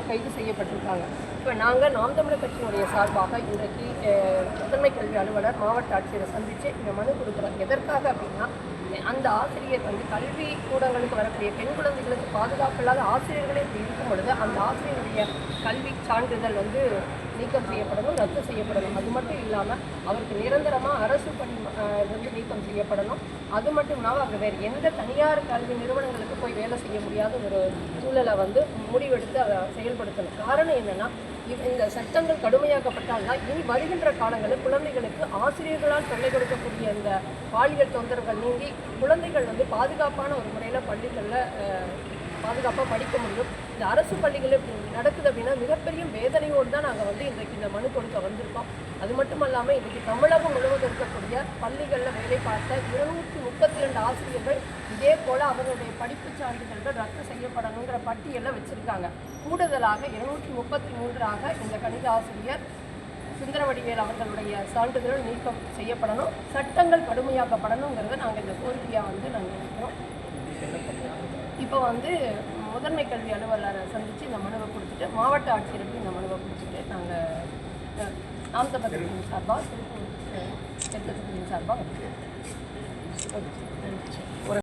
கைது செய்யப்பட்டிருக்காங்க. இப்போ நாங்கள் நாம் தமிழர் கட்சியினுடைய சார்பாக இன்றைக்கு முதன்மை கல்வி அலுவலர் மாவட்ட ஆட்சியரை சந்தித்து இந்த மனு கொடுக்குறோம். எதற்காக அப்படின்னா, அந்த ஆசிரியர் கல்வி கூடங்களுக்கு வரக்கூடிய பெண் குழந்தைகளுக்கு பாதுகாப்பு இல்லாத ஆசிரியர்களே இருக்கும் பொழுது அந்த ஆசிரியருடைய கல்வி சான்றிதழ் நீக்கம் செய்யப்படணும், ரத்து செய்யப்படணும். அது மட்டும் இல்லாமல் அவருக்கு நிரந்தரமாக அரசு பணி நீக்கம் செய்யப்படணும். அது மட்டும் இல்லாமல் அவர் வேறு எந்த தனியார் கல்வி நிறுவனங்களுக்கு போய் வேலை செய்ய முடியாத ஒரு சூழலை முடிவெடுத்து அதை செயல்படுத்தணும். காரணம் என்னென்னா, இந்த சட்டங்கள் கடுமையாக்கப்பட்டால்தான் இனி வருகின்ற காலங்களில் குழந்தைகளுக்கு ஆசிரியர்களால் தொல்லை கொடுக்கக்கூடிய இந்த பாலியல் தொந்தரவுகள் நீங்கி குழந்தைகள் பாதுகாப்பான ஒரு முறையில் பள்ளிகளில் பாதுகாப்பாக படிக்க முடியும். இந்த அரசு பள்ளிகள் நடக்குது அப்படின்னா மிகப்பெரிய வேதனையோடு தான் நாங்கள் இன்றைக்கு இந்த மனு கொடுக்க வந்திருக்கோம். அது மட்டும் இல்லாமல் இன்றைக்கு தமிழகம் முழுவதும் இருக்கக்கூடிய பள்ளிகளில் வேலை பார்த்த 232 ஆசிரியர்கள் இதே போல் அவர்களுடைய படிப்பு சான்றிதழ்கள் ரத்து செய்யப்படணுங்கிற பட்டியலை வச்சுருக்காங்க. கூடுதலாக 233 இந்த கணித ஆசிரியர் சுந்தரவடிவேல் அவர்களுடைய சான்றிதழ் நீக்கம் செய்யப்படணும், சட்டங்கள் கடுமையாக்கப்படணுங்கிறத நாங்கள் இந்த கோரிக்கையாக நாங்கள் இருக்கிறோம். இப்போ முதன்மை கல்வி அலுவலரை சந்தித்து இந்த மனுவை கொடுத்துட்டு மாவட்ட ஆட்சியருக்கு இந்த மனுவை கொடுத்துட்டு நாங்கள் நாம் தமிழர் கட்சியின் சார்பாக திருப்பூர் தெற்கு தொகுதியின் சார்பாக